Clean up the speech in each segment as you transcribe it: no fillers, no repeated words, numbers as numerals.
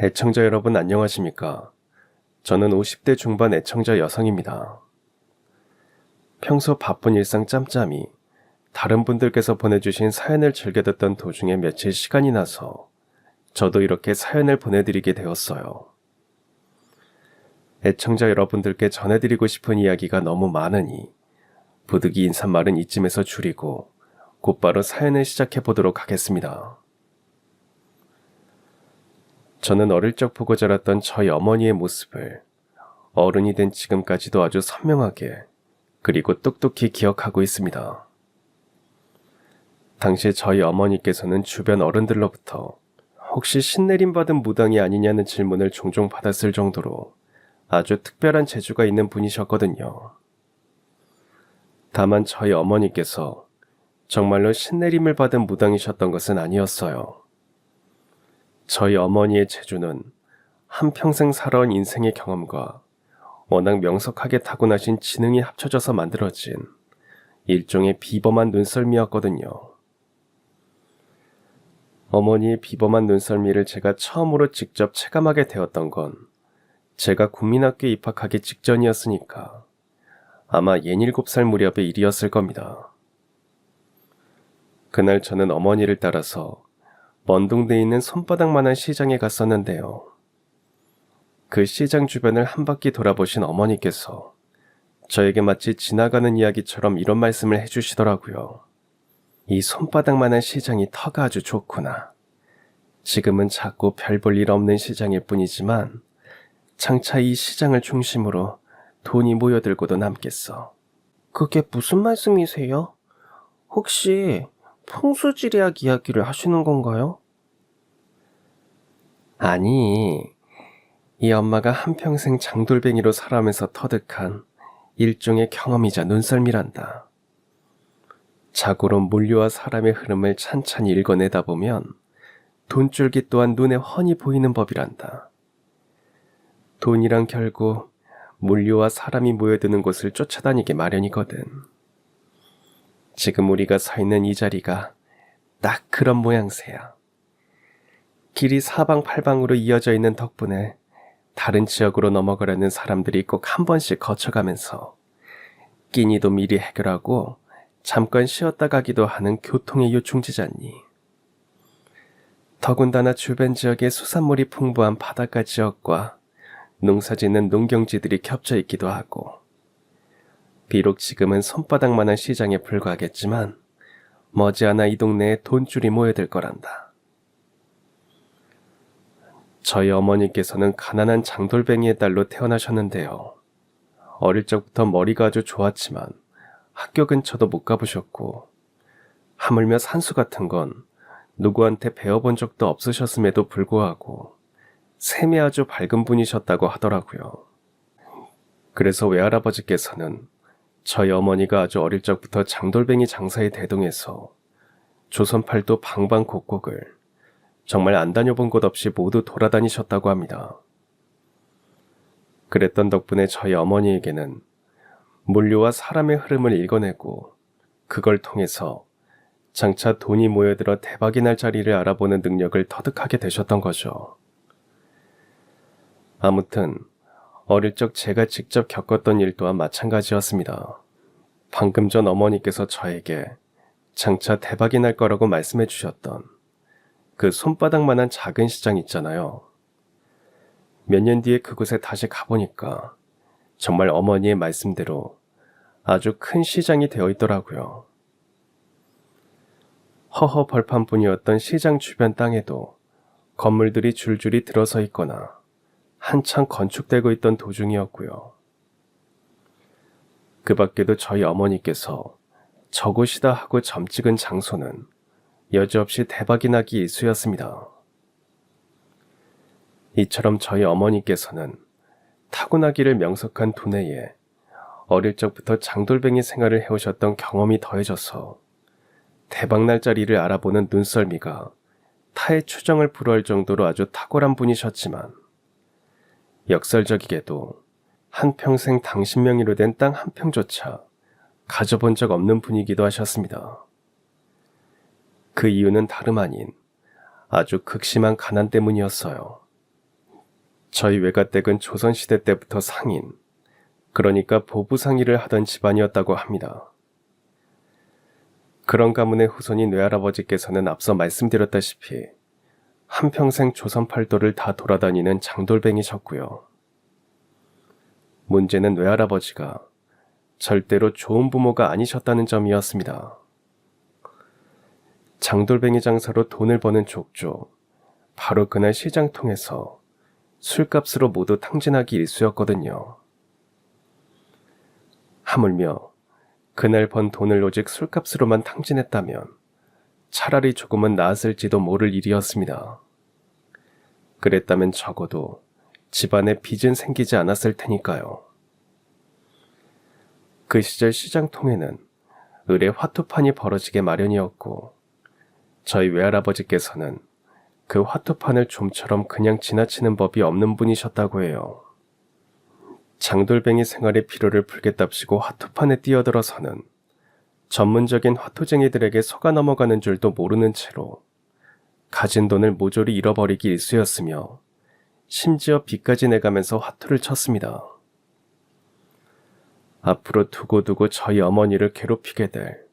애청자 여러분 안녕하십니까? 저는 50대 중반 애청자 여성입니다. 평소 바쁜 일상 짬짬이 다른 분들께서 보내주신 사연을 즐겨 듣던 도중에 며칠 시간이 나서 저도 이렇게 사연을 보내드리게 되었어요. 애청자 여러분들께 전해드리고 싶은 이야기가 너무 많으니 부득이 인사말은 이쯤에서 줄이고 곧바로 사연을 시작해 보도록 하겠습니다. 저는 어릴 적 보고 자랐던 저희 어머니의 모습을 어른이 된 지금까지도 아주 선명하게 그리고 똑똑히 기억하고 있습니다. 당시 저희 어머니께서는 주변 어른들로부터 혹시 신내림 받은 무당이 아니냐는 질문을 종종 받았을 정도로 아주 특별한 재주가 있는 분이셨거든요. 다만 저희 어머니께서 정말로 신내림을 받은 무당이셨던 것은 아니었어요. 저희 어머니의 재주는 한평생 살아온 인생의 경험과 워낙 명석하게 타고나신 지능이 합쳐져서 만들어진 일종의 비범한 눈썰미였거든요. 어머니의 비범한 눈썰미를 제가 처음으로 직접 체감하게 되었던 건 제가 국민학교에 입학하기 직전이었으니까 아마 67살 무렵의 일이었을 겁니다. 그날 저는 어머니를 따라서 먼 동네에 있는 손바닥만한 시장에 갔었는데요. 그 시장 주변을 한 바퀴 돌아보신 어머니께서 저에게 마치 지나가는 이야기처럼 이런 말씀을 해주시더라고요. 이 손바닥만한 시장이 터가 아주 좋구나. 지금은 작고 별 볼 일 없는 시장일 뿐이지만 장차 이 시장을 중심으로 돈이 모여들고도 남겠어. 그게 무슨 말씀이세요? 혹시 풍수지리학 이야기를 하시는 건가요? 아니, 이 엄마가 한평생 장돌뱅이로 살아가면서 터득한 일종의 경험이자 눈썰미란다. 자고로 물류와 사람의 흐름을 찬찬히 읽어내다 보면 돈줄기 또한 눈에 훤히 보이는 법이란다. 돈이란 결국 물류와 사람이 모여드는 곳을 쫓아다니게 마련이거든. 지금 우리가 서 있는 이 자리가 딱 그런 모양새야. 길이 사방팔방으로 이어져 있는 덕분에 다른 지역으로 넘어가려는 사람들이 꼭 한 번씩 거쳐가면서 끼니도 미리 해결하고 잠깐 쉬었다 가기도 하는 교통의 요충지잖니. 더군다나 주변 지역에 수산물이 풍부한 바닷가 지역과 농사짓는 농경지들이 겹쳐 있기도 하고, 비록 지금은 손바닥만한 시장에 불과하겠지만 머지않아 이 동네에 돈줄이 모여들 거란다. 저희 어머니께서는 가난한 장돌뱅이의 딸로 태어나셨는데요. 어릴 적부터 머리가 아주 좋았지만 학교 근처도 못 가보셨고, 하물며 산수 같은 건 누구한테 배워본 적도 없으셨음에도 불구하고 셈이 아주 밝은 분이셨다고 하더라고요. 그래서 외할아버지께서는 저희 어머니가 아주 어릴 적부터 장돌뱅이 장사에 대동해서 조선팔도 방방곡곡을 정말 안 다녀본 곳 없이 모두 돌아다니셨다고 합니다. 그랬던 덕분에 저희 어머니에게는 물류와 사람의 흐름을 읽어내고 그걸 통해서 장차 돈이 모여들어 대박이 날 자리를 알아보는 능력을 터득하게 되셨던 거죠. 아무튼 어릴 적 제가 직접 겪었던 일 또한 마찬가지였습니다. 방금 전 어머니께서 저에게 장차 대박이 날 거라고 말씀해 주셨던 그 손바닥만한 작은 시장 있잖아요. 몇 년 뒤에 그곳에 다시 가보니까 정말 어머니의 말씀대로 아주 큰 시장이 되어 있더라고요. 허허 벌판뿐이었던 시장 주변 땅에도 건물들이 줄줄이 들어서 있거나 한창 건축되고 있던 도중이었고요. 그 밖에도 저희 어머니께서 저곳이다 하고 점 찍은 장소는 여지없이 대박이 나기 일쑤였습니다. 이처럼 저희 어머니께서는 타고나기를 명석한 두뇌에 어릴 적부터 장돌뱅이 생활을 해오셨던 경험이 더해져서 대박날 자리를 알아보는 눈썰미가 타의 추정을 불허할 정도로 아주 탁월한 분이셨지만, 역설적이게도 한평생 당신 명의로 된 땅 한 평조차 가져본 적 없는 분이기도 하셨습니다. 그 이유는 다름 아닌 아주 극심한 가난 때문이었어요. 저희 외가댁은 조선시대 때부터 상인, 그러니까 보부상의를 하던 집안이었다고 합니다. 그런 가문의 후손인 외할아버지께서는 앞서 말씀드렸다시피 한평생 조선 팔도를 다 돌아다니는 장돌뱅이셨고요. 문제는 외할아버지가 절대로 좋은 부모가 아니셨다는 점이었습니다. 장돌뱅이 장사로 돈을 버는 족족, 바로 그날 시장 통해서 술값으로 모두 탕진하기 일쑤였거든요. 하물며 그날 번 돈을 오직 술값으로만 탕진했다면 차라리 조금은 나았을지도 모를 일이었습니다. 그랬다면 적어도 집안에 빚은 생기지 않았을 테니까요. 그 시절 시장통에는 을의 화투판이 벌어지게 마련이었고 저희 외할아버지께서는 그 화투판을 좀처럼 그냥 지나치는 법이 없는 분이셨다고 해요. 장돌뱅이 생활의 피로를 풀겠답시고 화투판에 뛰어들어서는 전문적인 화투쟁이들에게 속아 넘어가는 줄도 모르는 채로 가진 돈을 모조리 잃어버리기 일쑤였으며 심지어 빚까지 내가면서 화투를 쳤습니다. 앞으로 두고두고 저희 어머니를 괴롭히게 될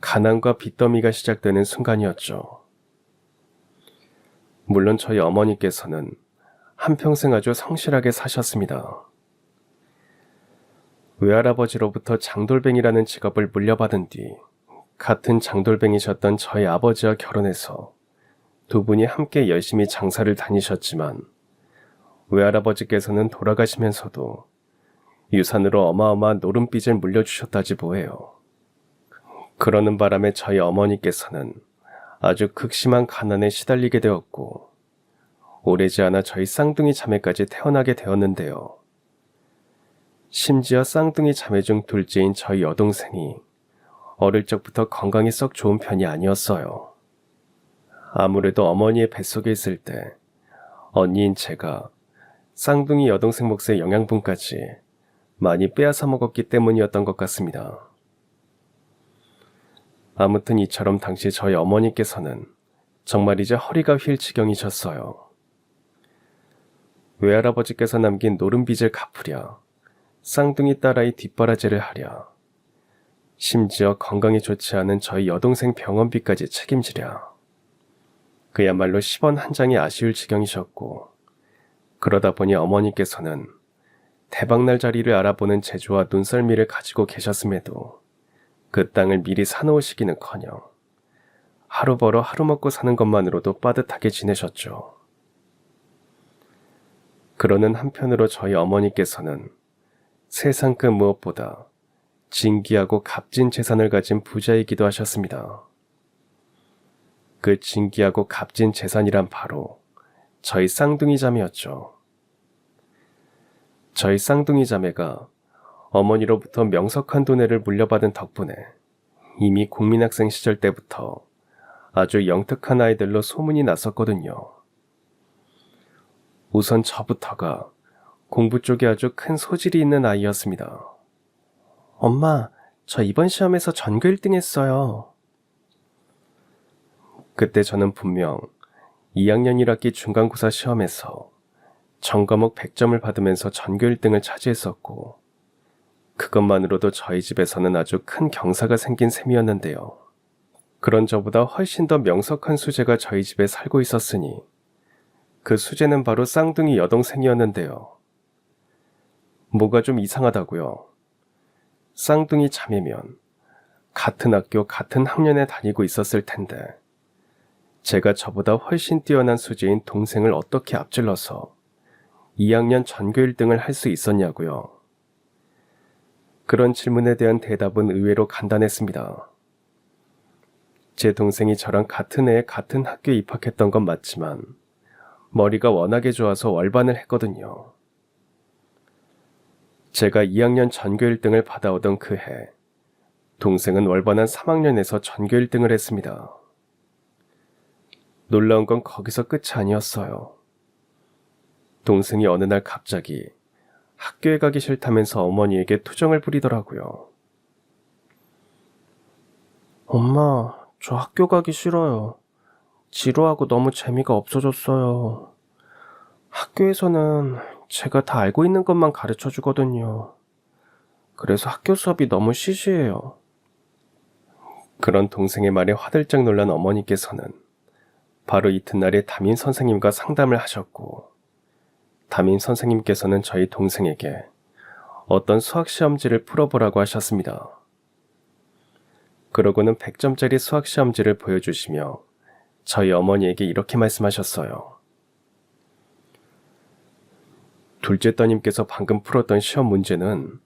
가난과 빚더미가 시작되는 순간이었죠. 물론 저희 어머니께서는 한평생 아주 성실하게 사셨습니다. 외할아버지로부터 장돌뱅이라는 직업을 물려받은 뒤 같은 장돌뱅이셨던 저희 아버지와 결혼해서 두 분이 함께 열심히 장사를 다니셨지만 외할아버지께서는 돌아가시면서도 유산으로 어마어마한 노름빚을 물려주셨다지 뭐예요. 그러는 바람에 저희 어머니께서는 아주 극심한 가난에 시달리게 되었고 오래지 않아 저희 쌍둥이 자매까지 태어나게 되었는데요. 심지어 쌍둥이 자매 중 둘째인 저희 여동생이 어릴 적부터 건강이 썩 좋은 편이 아니었어요. 아무래도 어머니의 뱃속에 있을 때 언니인 제가 쌍둥이 여동생 몫의 영양분까지 많이 빼앗아 먹었기 때문이었던 것 같습니다. 아무튼 이처럼 당시 저희 어머니께서는 정말 이제 허리가 휠 지경이셨어요. 외할아버지께서 남긴 노름빚을 갚으랴, 쌍둥이 딸아이 뒷바라지를 하랴, 심지어 건강이 좋지 않은 저희 여동생 병원비까지 책임지랴. 그야말로 10원 한 장이 아쉬울 지경이셨고 그러다 보니 어머니께서는 대박날 자리를 알아보는 재주와 눈썰미를 가지고 계셨음에도 그 땅을 미리 사놓으시기는커녕 하루 벌어 하루 먹고 사는 것만으로도 빠듯하게 지내셨죠. 그러는 한편으로 저희 어머니께서는 세상 그 무엇보다 진귀하고 값진 재산을 가진 부자이기도 하셨습니다. 그 진귀하고 값진 재산이란 바로 저희 쌍둥이 자매였죠. 저희 쌍둥이 자매가 어머니로부터 명석한 돈을 물려받은 덕분에 이미 국민학생 시절 때부터 아주 영특한 아이들로 소문이 났었거든요. 우선 저부터가 공부 쪽에 아주 큰 소질이 있는 아이였습니다. 엄마, 저 이번 시험에서 전교 1등 했어요. 그때 저는 분명 2학년 1학기 중간고사 시험에서 전 과목 100점을 받으면서 전교 1등을 차지했었고 그것만으로도 저희 집에서는 아주 큰 경사가 생긴 셈이었는데요. 그런 저보다 훨씬 더 명석한 수재가 저희 집에 살고 있었으니 그 수재는 바로 쌍둥이 여동생이었는데요. 뭐가 좀 이상하다고요. 쌍둥이 자매면 같은 학교 같은 학년에 다니고 있었을 텐데 제가 저보다 훨씬 뛰어난 수재인 동생을 어떻게 앞질러서 2학년 전교 1등을 할 수 있었냐고요. 그런 질문에 대한 대답은 의외로 간단했습니다. 제 동생이 저랑 같은 해에 같은 학교에 입학했던 건 맞지만 머리가 워낙에 좋아서 월반을 했거든요. 제가 2학년 전교 1등을 받아오던 그 해, 동생은 월반한 3학년에서 전교 1등을 했습니다. 놀라운 건 거기서 끝이 아니었어요. 동생이 어느 날 갑자기 학교에 가기 싫다면서 어머니에게 투정을 부리더라고요. 엄마, 저 학교 가기 싫어요. 지루하고 너무 재미가 없어졌어요. 학교에서는 제가 다 알고 있는 것만 가르쳐 주거든요. 그래서 학교 수업이 너무 시시해요. 그런 동생의 말에 화들짝 놀란 어머니께서는 바로 이튿날에 담임 선생님과 상담을 하셨고, 담임 선생님께서는 저희 동생에게 어떤 수학 시험지를 풀어보라고 하셨습니다. 그러고는 100점짜리 수학 시험지를 보여주시며 저희 어머니에게 이렇게 말씀하셨어요. 둘째 따님께서 방금 풀었던 시험 문제는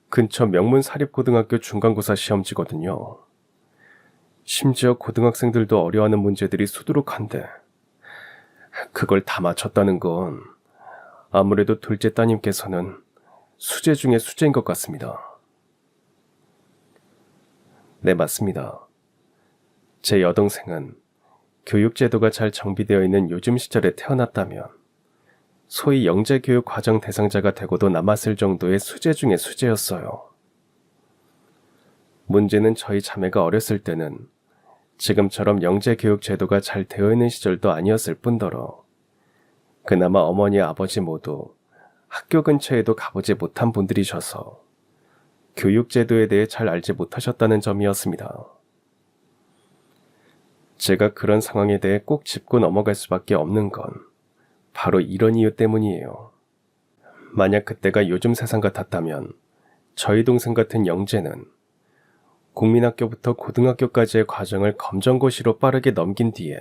근처 명문사립고등학교 중간고사 시험지거든요. 심지어 고등학생들도 어려워하는 문제들이 수두룩한데 그걸 다 맞췄다는 건 아무래도 둘째 따님께서는 수재 중에 수재인 것 같습니다. 네, 맞습니다. 제 여동생은 교육제도가 잘 정비되어 있는 요즘 시절에 태어났다면 소위 영재교육 과정 대상자가 되고도 남았을 정도의 수재 중에 수재였어요. 문제는 저희 자매가 어렸을 때는 지금처럼 영재교육 제도가 잘 되어 있는 시절도 아니었을 뿐더러 그나마 어머니 아버지 모두 학교 근처에도 가보지 못한 분들이셔서 교육제도에 대해 잘 알지 못하셨다는 점이었습니다. 제가 그런 상황에 대해 꼭 짚고 넘어갈 수밖에 없는 건 바로 이런 이유 때문이에요. 만약 그때가 요즘 세상 같았다면 저희 동생 같은 영재는 국민학교부터 고등학교까지의 과정을 검정고시로 빠르게 넘긴 뒤에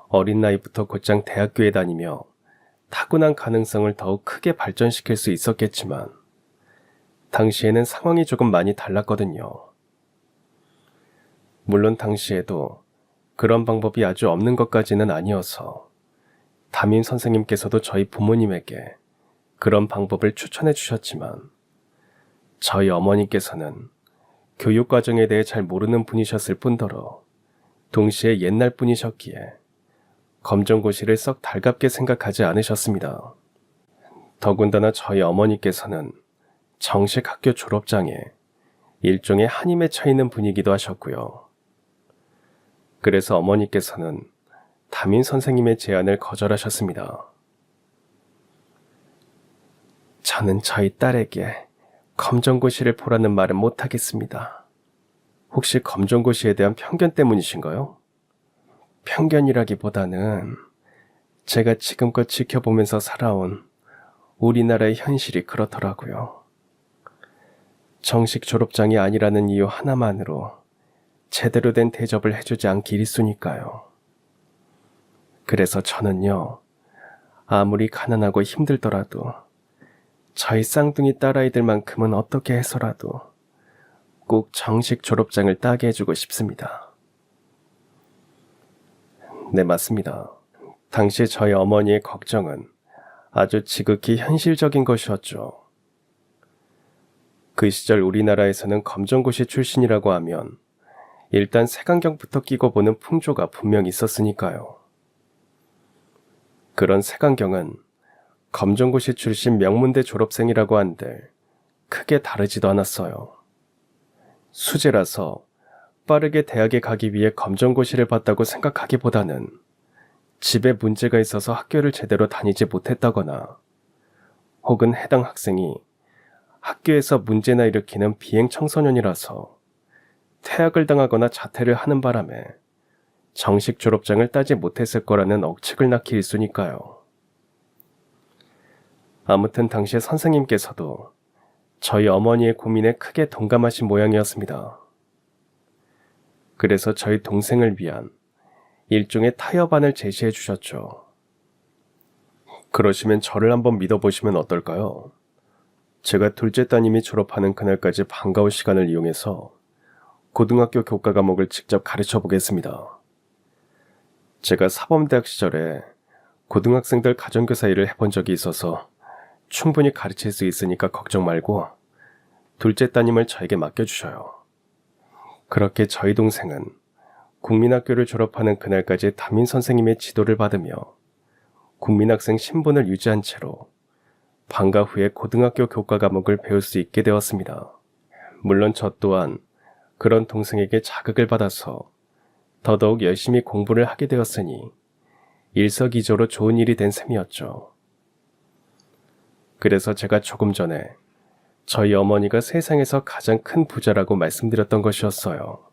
어린 나이부터 곧장 대학교에 다니며 타고난 가능성을 더욱 크게 발전시킬 수 있었겠지만 당시에는 상황이 조금 많이 달랐거든요. 물론 당시에도 그런 방법이 아주 없는 것까지는 아니어서 담임 선생님께서도 저희 부모님에게 그런 방법을 추천해 주셨지만 저희 어머니께서는 교육 과정에 대해 잘 모르는 분이셨을 뿐더러 동시에 옛날 분이셨기에 검정고시를 썩 달갑게 생각하지 않으셨습니다. 더군다나 저희 어머니께서는 정식 학교 졸업장에 일종의 한이 맺혀 있는 분이기도 하셨고요. 그래서 어머니께서는 담임 선생님의 제안을 거절하셨습니다. 저는 저희 딸에게 검정고시를 보라는 말은 못하겠습니다. 혹시 검정고시에 대한 편견 때문이신가요? 편견이라기보다는 제가 지금껏 지켜보면서 살아온 우리나라의 현실이 그렇더라고요. 정식 졸업장이 아니라는 이유 하나만으로 제대로 된 대접을 해주지 않기 일쑤니까요. 그래서 저는요, 아무리 가난하고 힘들더라도 저희 쌍둥이 딸아이들만큼은 어떻게 해서라도 꼭 정식 졸업장을 따게 해주고 싶습니다. 네, 맞습니다. 당시 저희 어머니의 걱정은 아주 지극히 현실적인 것이었죠. 그 시절 우리나라에서는 검정고시 출신이라고 하면 일단 색안경부터 끼고 보는 풍조가 분명 있었으니까요. 그런 색안경은 검정고시 출신 명문대 졸업생이라고 한들 크게 다르지도 않았어요. 수재라서 빠르게 대학에 가기 위해 검정고시를 봤다고 생각하기보다는 집에 문제가 있어서 학교를 제대로 다니지 못했다거나 혹은 해당 학생이 학교에서 문제나 일으키는 비행 청소년이라서 퇴학을 당하거나 자퇴를 하는 바람에 정식 졸업장을 따지 못했을 거라는 억측을 낳기 일쑤니까요. 아무튼 당시 선생님께서도 저희 어머니의 고민에 크게 동감하신 모양이었습니다. 그래서 저희 동생을 위한 일종의 타협안을 제시해 주셨죠. 그러시면 저를 한번 믿어보시면 어떨까요? 제가 둘째 따님이 졸업하는 그날까지 방과후 시간을 이용해서 고등학교 교과 과목을 직접 가르쳐 보겠습니다. 제가 사범대학 시절에 고등학생들 가정교사 일을 해본 적이 있어서 충분히 가르칠 수 있으니까 걱정 말고 둘째 따님을 저에게 맡겨주셔요. 그렇게 저희 동생은 국민학교를 졸업하는 그날까지 담임 선생님의 지도를 받으며 국민학생 신분을 유지한 채로 방과 후에 고등학교 교과 과목을 배울 수 있게 되었습니다. 물론 저 또한 그런 동생에게 자극을 받아서 더더욱 열심히 공부를 하게 되었으니 일석이조로 좋은 일이 된 셈이었죠. 그래서 제가 조금 전에 저희 어머니가 세상에서 가장 큰 부자라고 말씀드렸던 것이었어요.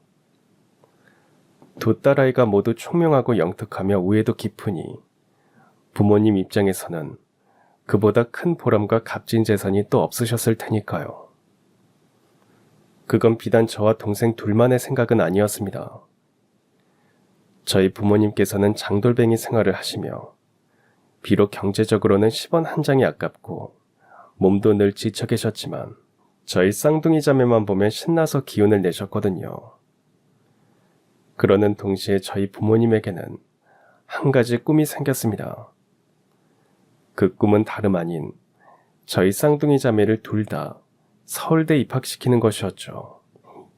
두 딸아이가 모두 총명하고 영특하며 우애도 깊으니 부모님 입장에서는 그보다 큰 보람과 값진 재산이 또 없으셨을 테니까요. 그건 비단 저와 동생 둘만의 생각은 아니었습니다. 저희 부모님께서는 장돌뱅이 생활을 하시며 비록 경제적으로는 10원 한 장이 아깝고 몸도 늘 지쳐 계셨지만 저희 쌍둥이 자매만 보면 신나서 기운을 내셨거든요. 그러는 동시에 저희 부모님에게는 한 가지 꿈이 생겼습니다. 그 꿈은 다름 아닌 저희 쌍둥이 자매를 둘 다 서울대 입학시키는 것이었죠.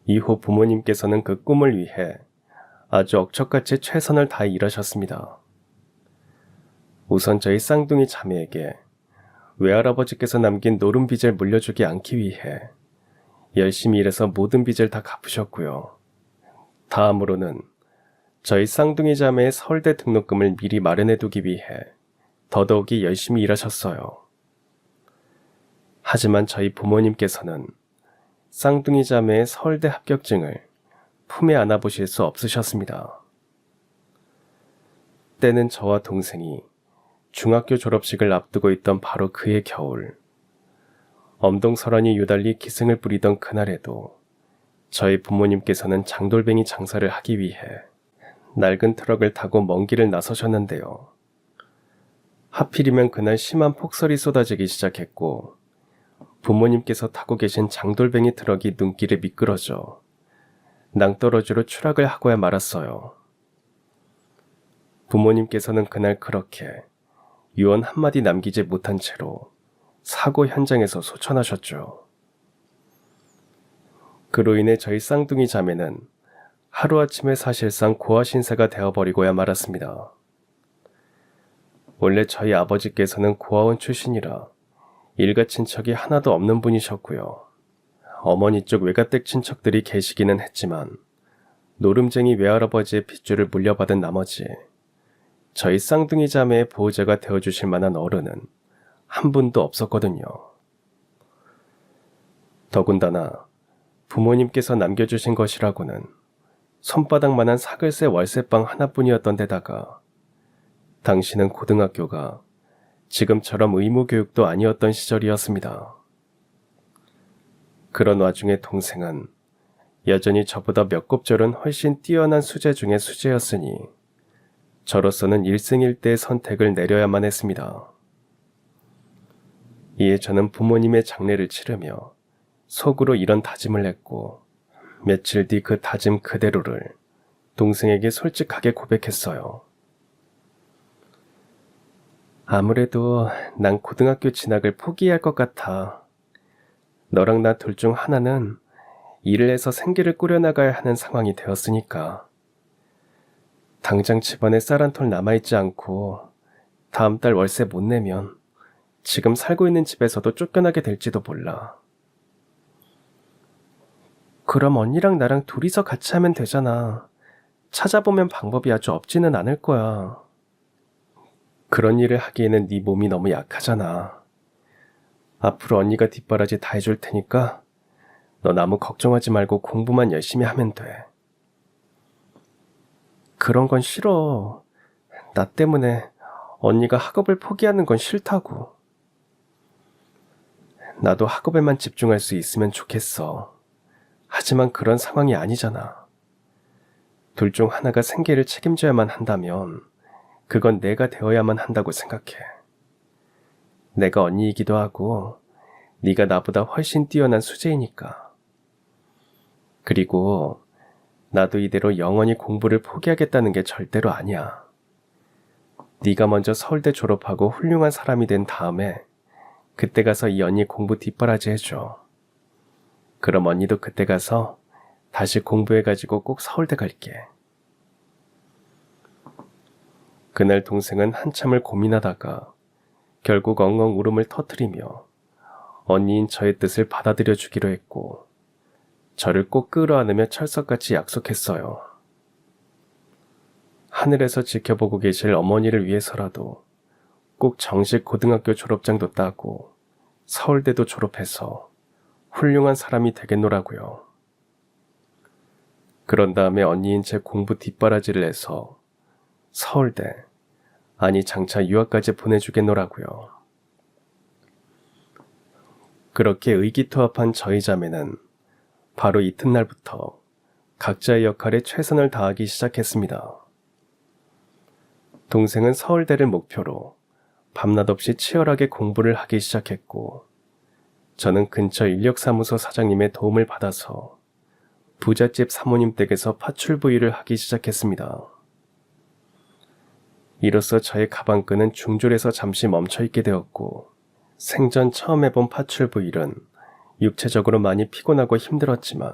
이후 부모님께서는 그 꿈을 위해 아주 억척같이 최선을 다해 일하셨습니다. 우선 저희 쌍둥이 자매에게 외할아버지께서 남긴 노름 빚을 물려주지 않기 위해 열심히 일해서 모든 빚을 다 갚으셨고요. 다음으로는 저희 쌍둥이 자매의 서울대 등록금을 미리 마련해두기 위해 더더욱이 열심히 일하셨어요. 하지만 저희 부모님께서는 쌍둥이 자매의 서울대 합격증을 품에 안아보실 수 없으셨습니다. 때는 저와 동생이 중학교 졸업식을 앞두고 있던 바로 그해 겨울, 엄동설원이 유달리 기승을 부리던 그날에도 저희 부모님께서는 장돌뱅이 장사를 하기 위해 낡은 트럭을 타고 먼 길을 나서셨는데요. 하필이면 그날 심한 폭설이 쏟아지기 시작했고 부모님께서 타고 계신 장돌뱅이 트럭이 눈길에 미끄러져 낭떠러지로 추락을 하고야 말았어요. 부모님께서는 그날 그렇게 유언 한마디 남기지 못한 채로 사고 현장에서 소천하셨죠. 그로 인해 저희 쌍둥이 자매는 하루아침에 사실상 고아 신세가 되어버리고야 말았습니다. 원래 저희 아버지께서는 고아원 출신이라 일가 친척이 하나도 없는 분이셨고요. 어머니 쪽 외가댁 친척들이 계시기는 했지만 노름쟁이 외할아버지의 핏줄을 물려받은 나머지 저희 쌍둥이 자매의 보호자가 되어주실 만한 어른은 한 분도 없었거든요. 더군다나 부모님께서 남겨주신 것이라고는 손바닥만한 사글세 월세방 하나뿐이었던 데다가 당시는 고등학교가 지금처럼 의무교육도 아니었던 시절이었습니다. 그런 와중에 동생은 여전히 저보다 몇 곱절은 훨씬 뛰어난 수재 중의 수재였으니 저로서는 일생일대의 선택을 내려야만 했습니다. 이에 저는 부모님의 장례를 치르며 속으로 이런 다짐을 했고 며칠 뒤 그 다짐 그대로를 동생에게 솔직하게 고백했어요. 아무래도 난 고등학교 진학을 포기할 것 같아. 너랑 나 둘 중 하나는 일을 해서 생계를 꾸려나가야 하는 상황이 되었으니까. 당장 집안에 쌀 한 톨 남아있지 않고 다음 달 월세 못 내면 지금 살고 있는 집에서도 쫓겨나게 될지도 몰라. 그럼 언니랑 나랑 둘이서 같이 하면 되잖아. 찾아보면 방법이 아주 없지는 않을 거야. 그런 일을 하기에는 네 몸이 너무 약하잖아. 앞으로 언니가 뒷바라지 다 해줄 테니까 넌 아무 걱정하지 말고 공부만 열심히 하면 돼. 그런 건 싫어. 나 때문에 언니가 학업을 포기하는 건 싫다고. 나도 학업에만 집중할 수 있으면 좋겠어. 하지만 그런 상황이 아니잖아. 둘 중 하나가 생계를 책임져야만 한다면 그건 내가 되어야만 한다고 생각해. 내가 언니이기도 하고 네가 나보다 훨씬 뛰어난 수재이니까. 그리고 나도 이대로 영원히 공부를 포기하겠다는 게 절대로 아니야. 네가 먼저 서울대 졸업하고 훌륭한 사람이 된 다음에 그때 가서 이 언니 공부 뒷바라지 해줘. 그럼 언니도 그때 가서 다시 공부해가지고 꼭 서울대 갈게. 그날 동생은 한참을 고민하다가 결국 엉엉 울음을 터뜨리며 언니인 저의 뜻을 받아들여 주기로 했고 저를 꼭 끌어안으며 철석같이 약속했어요. 하늘에서 지켜보고 계실 어머니를 위해서라도 꼭 정식 고등학교 졸업장도 따고 서울대도 졸업해서 훌륭한 사람이 되겠노라고요. 그런 다음에 언니인 제 공부 뒷바라지를 해서 서울대, 아니 장차 유학까지 보내주겠노라고요. 그렇게 의기투합한 저희 자매는 바로 이튿날부터 각자의 역할에 최선을 다하기 시작했습니다. 동생은 서울대를 목표로 밤낮 없이 치열하게 공부를 하기 시작했고, 저는 근처 인력사무소 사장님의 도움을 받아서 부잣집 사모님 댁에서 파출 부위를 하기 시작했습니다. 이로써 저의 가방끈은 중졸에서 잠시 멈춰있게 되었고, 생전 처음 해본 파출 부일은 육체적으로 많이 피곤하고 힘들었지만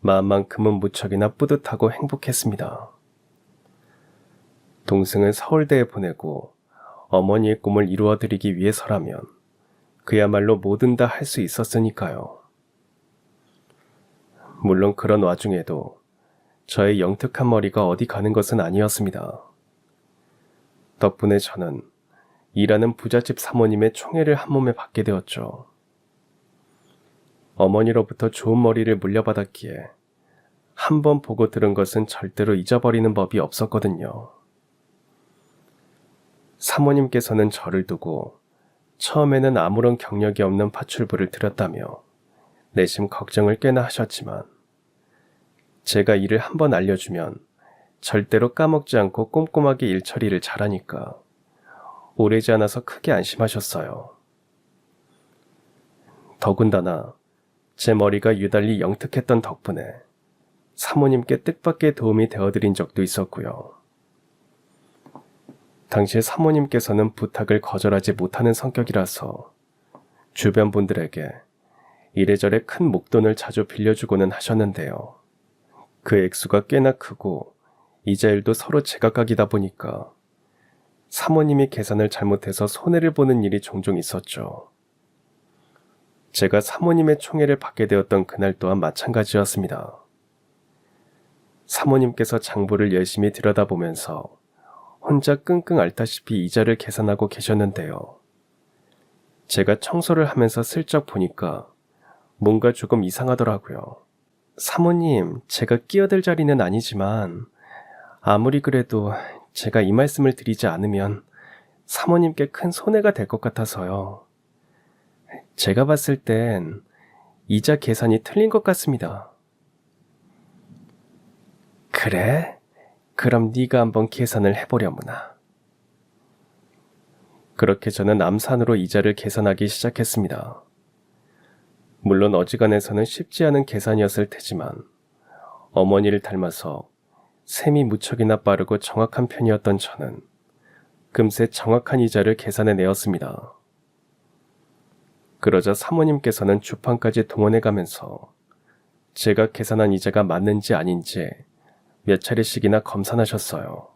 마음만큼은 무척이나 뿌듯하고 행복했습니다. 동생을 서울대에 보내고 어머니의 꿈을 이루어드리기 위해서라면 그야말로 뭐든 다 할 수 있었으니까요. 물론 그런 와중에도 저의 영특한 머리가 어디 가는 것은 아니었습니다. 덕분에 저는 일하는 부잣집 사모님의 총애를 한 몸에 받게 되었죠. 어머니로부터 좋은 머리를 물려받았기에 한 번 보고 들은 것은 절대로 잊어버리는 법이 없었거든요. 사모님께서는 저를 두고 처음에는 아무런 경력이 없는 파출부를 들였다며 내심 걱정을 꽤나 하셨지만, 제가 일을 한번 알려주면 절대로 까먹지 않고 꼼꼼하게 일 처리를 잘하니까 오래지 않아서 크게 안심하셨어요. 더군다나 제 머리가 유달리 영특했던 덕분에 사모님께 뜻밖의 도움이 되어드린 적도 있었고요. 당시에 사모님께서는 부탁을 거절하지 못하는 성격이라서 주변 분들에게 이래저래 큰 목돈을 자주 빌려주고는 하셨는데요. 그 액수가 꽤나 크고 이자율도 서로 제각각이다 보니까 사모님이 계산을 잘못해서 손해를 보는 일이 종종 있었죠. 제가 사모님의 총애를 받게 되었던 그날 또한 마찬가지였습니다. 사모님께서 장부를 열심히 들여다보면서 혼자 끙끙 앓다시피 이자를 계산하고 계셨는데요. 제가 청소를 하면서 슬쩍 보니까 뭔가 조금 이상하더라고요. 사모님, 제가 끼어들 자리는 아니지만 아무리 그래도 제가 이 말씀을 드리지 않으면 사모님께 큰 손해가 될 것 같아서요. 제가 봤을 땐 이자 계산이 틀린 것 같습니다. 그래? 그럼 네가 한번 계산을 해보려무나. 그렇게 저는 암산으로 이자를 계산하기 시작했습니다. 물론 어지간해서는 쉽지 않은 계산이었을 테지만 어머니를 닮아서 셈이 무척이나 빠르고 정확한 편이었던 저는 금세 정확한 이자를 계산해 내었습니다. 그러자 사모님께서는 주판까지 동원해 가면서 제가 계산한 이자가 맞는지 아닌지 몇 차례씩이나 검산하셨어요.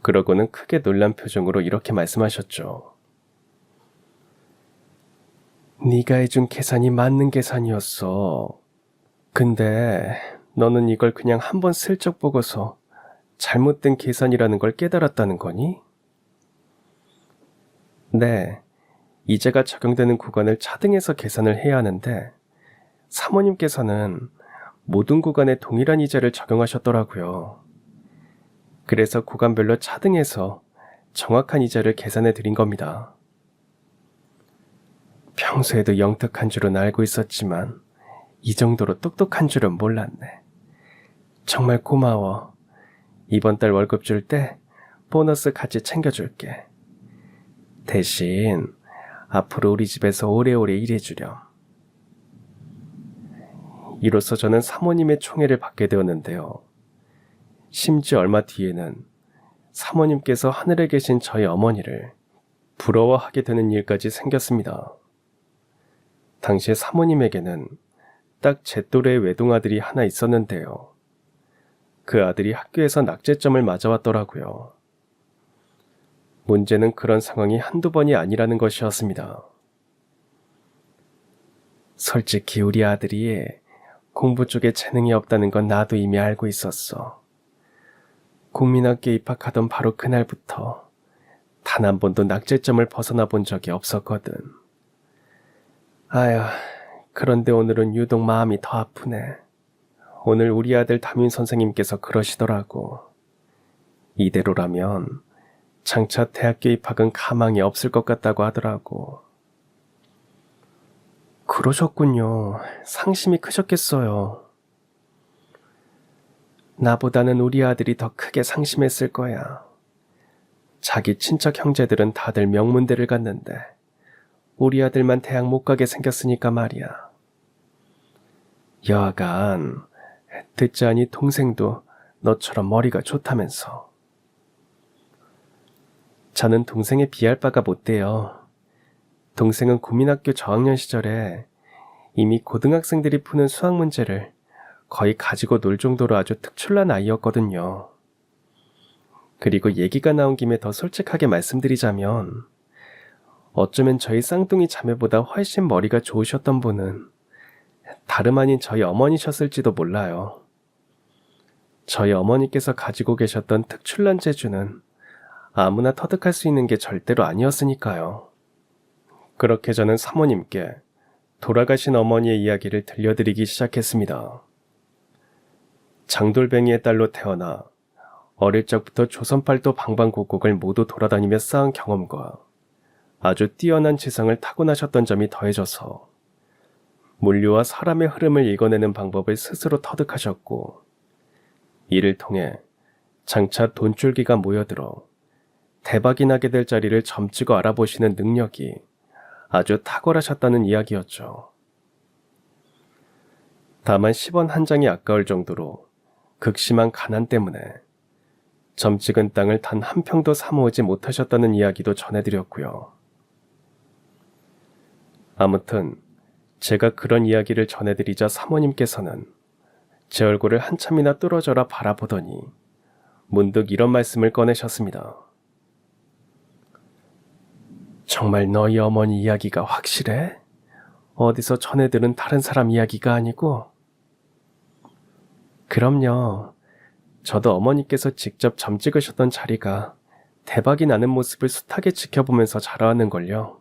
그러고는 크게 놀란 표정으로 이렇게 말씀하셨죠. 네가 해준 계산이 맞는 계산이었어. 근데 너는 이걸 그냥 한번 슬쩍 보고서 잘못된 계산이라는 걸 깨달았다는 거니? 네, 이자가 적용되는 구간을 차등해서 계산을 해야 하는데 사모님께서는 모든 구간에 동일한 이자를 적용하셨더라고요. 그래서 구간별로 차등해서 정확한 이자를 계산해 드린 겁니다. 평소에도 영특한 줄은 알고 있었지만 이 정도로 똑똑한 줄은 몰랐네. 정말 고마워. 이번 달 월급 줄 때 보너스 같이 챙겨줄게. 대신 앞으로 우리 집에서 오래오래 일해주렴. 이로써 저는 사모님의 총애를 받게 되었는데요. 심지어 얼마 뒤에는 사모님께서 하늘에 계신 저희 어머니를 부러워하게 되는 일까지 생겼습니다. 당시에 사모님에게는 딱 제 또래의 외동아들이 하나 있었는데요. 그 아들이 학교에서 낙제점을 맞아왔더라고요. 문제는 그런 상황이 한두 번이 아니라는 것이었습니다. 솔직히 우리 아들이 공부 쪽에 재능이 없다는 건 나도 이미 알고 있었어. 국민학교에 입학하던 바로 그날부터 단 한 번도 낙제점을 벗어나 본 적이 없었거든. 아휴, 그런데 오늘은 유독 마음이 더 아프네. 오늘 우리 아들 담임 선생님께서 그러시더라고. 이대로라면 장차 대학교 입학은 가망이 없을 것 같다고 하더라고. 그러셨군요. 상심이 크셨겠어요. 나보다는 우리 아들이 더 크게 상심했을 거야. 자기 친척 형제들은 다들 명문대를 갔는데 우리 아들만 대학 못 가게 생겼으니까 말이야. 여하간 듣지 않니 동생도 너처럼 머리가 좋다면서. 저는 동생에 비할 바가 못 돼요. 동생은 국민학교 저학년 시절에 이미 고등학생들이 푸는 수학 문제를 거의 가지고 놀 정도로 아주 특출난 아이였거든요. 그리고 얘기가 나온 김에 더 솔직하게 말씀드리자면 어쩌면 저희 쌍둥이 자매보다 훨씬 머리가 좋으셨던 분은 다름 아닌 저희 어머니셨을지도 몰라요. 저희 어머니께서 가지고 계셨던 특출난 재주는 아무나 터득할 수 있는 게 절대로 아니었으니까요. 그렇게 저는 사모님께 돌아가신 어머니의 이야기를 들려드리기 시작했습니다. 장돌뱅이의 딸로 태어나 어릴 적부터 조선팔도 방방곡곡을 모두 돌아다니며 쌓은 경험과 아주 뛰어난 지성을 타고나셨던 점이 더해져서 물류와 사람의 흐름을 읽어내는 방법을 스스로 터득하셨고, 이를 통해 장차 돈줄기가 모여들어 대박이 나게 될 자리를 점치고 알아보시는 능력이 아주 탁월하셨다는 이야기였죠. 다만 10원 한 장이 아까울 정도로 극심한 가난 때문에 점찍은 땅을 단 한 평도 사모으지 못하셨다는 이야기도 전해드렸고요. 아무튼 제가 그런 이야기를 전해드리자 사모님께서는 제 얼굴을 한참이나 뚫어져라 바라보더니 문득 이런 말씀을 꺼내셨습니다. 정말 너희 어머니 이야기가 확실해? 어디서 전해들은 다른 사람 이야기가 아니고? 그럼요. 저도 어머니께서 직접 점 찍으셨던 자리가 대박이 나는 모습을 숱하게 지켜보면서 자라왔는걸요.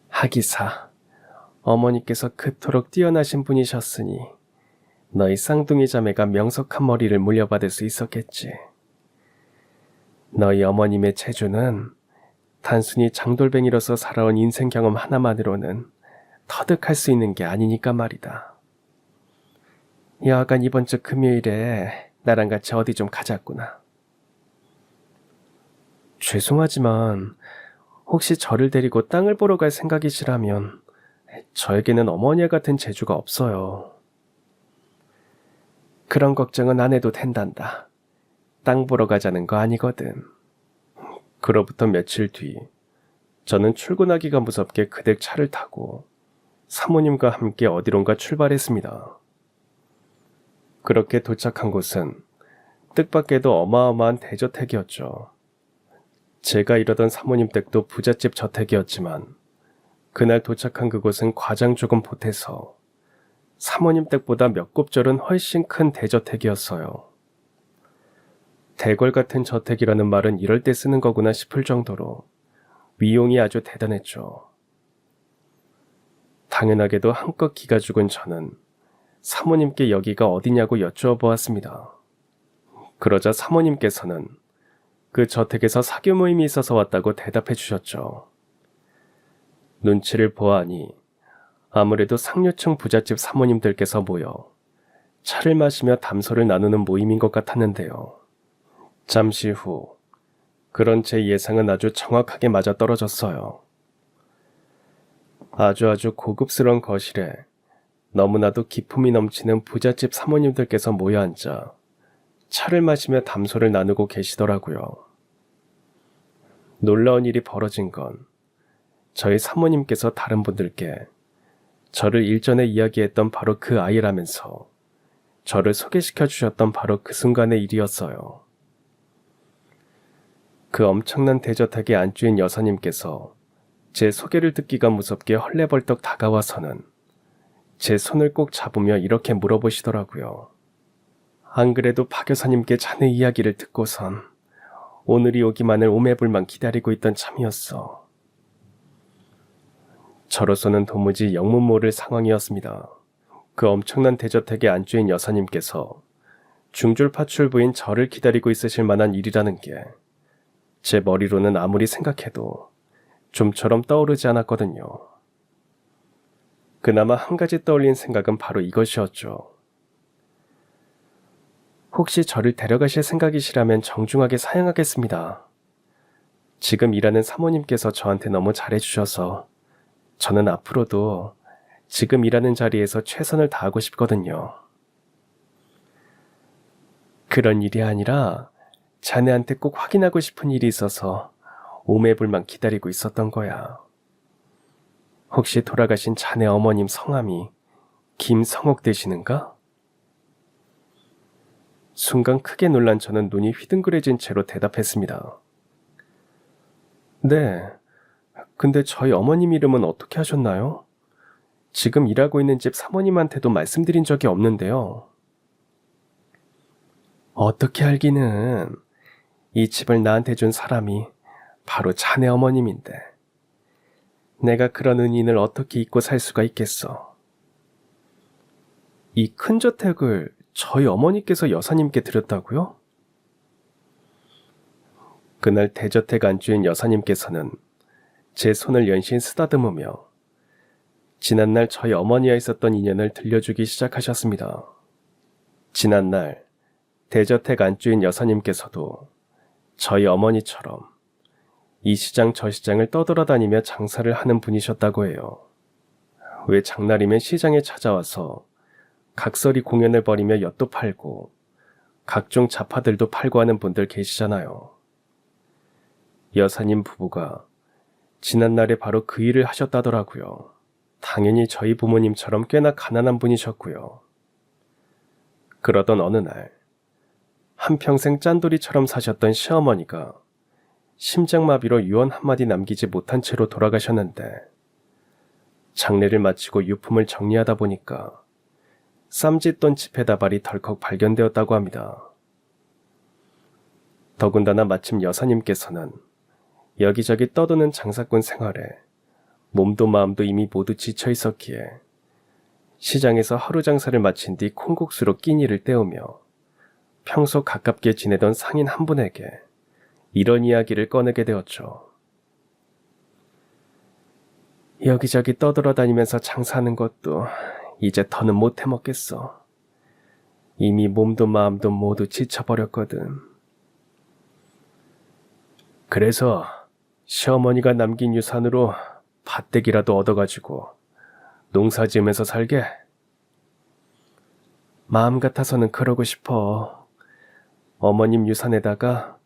하기사, 어머니께서 그토록 뛰어나신 분이셨으니 너희 쌍둥이 자매가 명석한 머리를 물려받을 수 있었겠지. 너희 어머님의 재주는 단순히 장돌뱅이로서 살아온 인생 경험 하나만으로는 터득할 수 있는 게 아니니까 말이다. 여하간 이번 주 금요일에 나랑 같이 어디 좀 가자꾸나. 죄송하지만 혹시 저를 데리고 땅을 보러 갈 생각이시라면 저에게는 어머니와 같은 재주가 없어요. 그런 걱정은 안 해도 된단다. 땅 보러 가자는 거 아니거든. 그로부터 며칠 뒤 저는 출근하기가 무섭게 그댁 차를 타고 사모님과 함께 어디론가 출발했습니다. 그렇게 도착한 곳은 뜻밖에도 어마어마한 대저택이었죠. 제가 일하던 사모님 댁도 부잣집 저택이었지만 그날 도착한 그곳은 과장 조금 보태서 사모님 댁보다 몇 곱절은 훨씬 큰 대저택이었어요. 대궐 같은 저택이라는 말은 이럴 때 쓰는 거구나 싶을 정도로 위용이 아주 대단했죠. 당연하게도 한껏 기가 죽은 저는 사모님께 여기가 어디냐고 여쭈어 보았습니다. 그러자 사모님께서는 그 저택에서 사교 모임이 있어서 왔다고 대답해 주셨죠. 눈치를 보아하니 아무래도 상류층 부잣집 사모님들께서 모여 차를 마시며 담소를 나누는 모임인 것 같았는데요. 잠시 후 그런 제 예상은 아주 정확하게 맞아떨어졌어요. 아주 고급스러운 거실에 너무나도 기품이 넘치는 부잣집 사모님들께서 모여 앉아 차를 마시며 담소를 나누고 계시더라고요. 놀라운 일이 벌어진 건 저희 사모님께서 다른 분들께 저를 일전에 이야기했던 바로 그 아이라면서 저를 소개시켜 주셨던 바로 그 순간의 일이었어요. 그 엄청난 대저택에 안주인 여사님께서 제 소개를 듣기가 무섭게 헐레벌떡 다가와서는 제 손을 꼭 잡으며 이렇게 물어보시더라고요. 안 그래도 박 여사님께 자네 이야기를 듣고선 오늘이 오기만을 오매불만 기다리고 있던 참이었어. 저로서는 도무지 영문 모를 상황이었습니다. 그 엄청난 대저택에 안주인 여사님께서 중졸파출부인 저를 기다리고 있으실 만한 일이라는 게 제 머리로는 아무리 생각해도 좀처럼 떠오르지 않았거든요. 그나마 한 가지 떠올린 생각은 바로 이것이었죠. 혹시 저를 데려가실 생각이시라면 정중하게 사양하겠습니다. 지금 일하는 사모님께서 저한테 너무 잘해주셔서 저는 앞으로도 지금 일하는 자리에서 최선을 다하고 싶거든요. 그런 일이 아니라 자네한테 꼭 확인하고 싶은 일이 있어서 오매불만 기다리고 있었던 거야. 혹시 돌아가신 자네 어머님 성함이 김성옥 되시는가? 순간 크게 놀란 저는 눈이 휘둥그레진 채로 대답했습니다. 네, 근데 저희 어머님 이름은 어떻게 하셨나요? 지금 일하고 있는 집 사모님한테도 말씀드린 적이 없는데요. 어떻게 알기는 이 집을 나한테 준 사람이 바로 자네 어머님인데 내가 그런 은인을 어떻게 잊고 살 수가 있겠어. 이 큰 저택을 저희 어머니께서 여사님께 드렸다고요? 그날 대저택 안주인 여사님께서는 제 손을 연신 쓰다듬으며 지난날 저희 어머니와 있었던 인연을 들려주기 시작하셨습니다. 지난날 대저택 안주인 여사님께서도 저희 어머니처럼 이 시장 저 시장을 떠돌아다니며 장사를 하는 분이셨다고 해요. 왜 장날이면 시장에 찾아와서 각설이 공연을 벌이며 엿도 팔고 각종 잡화들도 팔고 하는 분들 계시잖아요. 여사님 부부가 지난날에 바로 그 일을 하셨다더라고요. 당연히 저희 부모님처럼 꽤나 가난한 분이셨고요. 그러던 어느 날 한평생 짠돌이처럼 사셨던 시어머니가 심장마비로 유언 한마디 남기지 못한 채로 돌아가셨는데 장례를 마치고 유품을 정리하다 보니까 쌈짓돈 지폐다발이 덜컥 발견되었다고 합니다. 더군다나 마침 여사님께서는 여기저기 떠도는 장사꾼 생활에 몸도 마음도 이미 모두 지쳐 있었기에 시장에서 하루 장사를 마친 뒤 콩국수로 끼니를 때우며 평소 가깝게 지내던 상인 한 분에게 이런 이야기를 꺼내게 되었죠. 여기저기 떠돌아다니면서 장사하는 것도 이제 더는 못 해먹겠어. 이미 몸도 마음도 모두 지쳐버렸거든. 그래서 시어머니가 남긴 유산으로 밭대기라도 얻어가지고 농사 지으면서 살게? 마음 같아서는 그러고 싶어. 어머님 유산에다가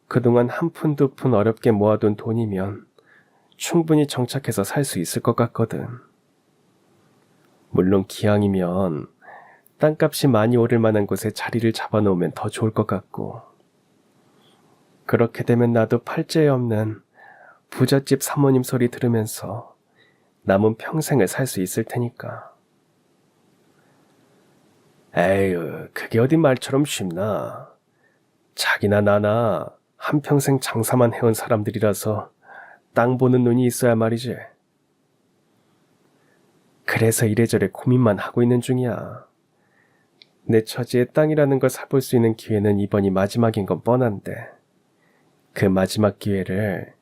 그동안 한 푼 두 푼 어렵게 모아둔 돈이면 충분히 정착해서 살 수 있을 것 같거든. 물론 기왕이면 땅값이 많이 오를 만한 곳에 자리를 잡아놓으면 더 좋을 것 같고, 그렇게 되면 나도 팔자에 없는 부잣집 사모님 소리 들으면서 남은 평생을 살 수 있을 테니까. 에휴, 그게 어디 말처럼 쉽나. 자기나 나나 한평생 장사만 해온 사람들이라서 땅 보는 눈이 있어야 말이지. 그래서 이래저래 고민만 하고 있는 중이야. 내 처지에 땅이라는 걸 사볼 수 있는 기회는 이번이 마지막인 건 뻔한데 그 마지막 기회를